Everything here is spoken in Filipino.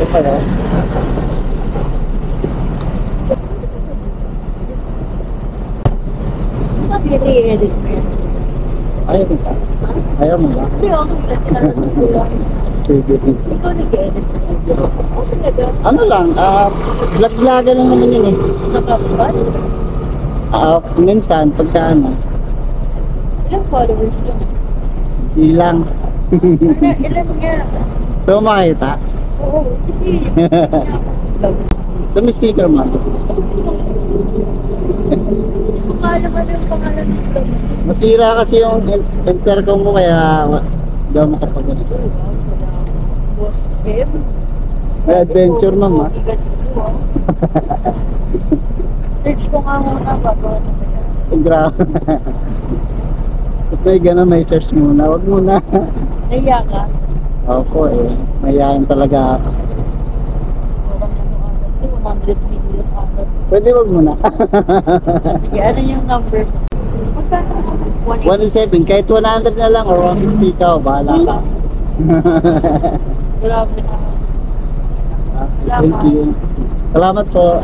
Ito pala. Bakit i-edit mo yan? Ayaw mo ba? Ayaw mo ba? Hindi ako tinanong ko lang. Sige. Ikaw nag-edit mo. Oo, talaga. Ano lang, vlog-vlogger lang naman yun eh. Nakapal? Minsan, pagka ano, Ilang followers lang? hindi lang. Ilan nga? So, makita. Oo, sige. So, may sticker mo. Pangalan mo yung pangalan ng vlog mo. Masira kasi yung intercom mo kaya daw makapag-ganito. Wow, salamat. Boss M. May adventure ma'am ha. Bigat ito, ah. Search ko nga muna bago ano ba yan. Grabe. At may gano'n, may search muna. Huwag muna. Naiya ka? Ako eh. Mayayain talaga ako. Parang ano agad, 200 million agad. Pwede wag muna. Sige, ano yung number? Magkano? 180. 1 in 7. Kahit 100 na lang or 150 ka. Bahala ka. Grabe na. Thank you. Salamat po.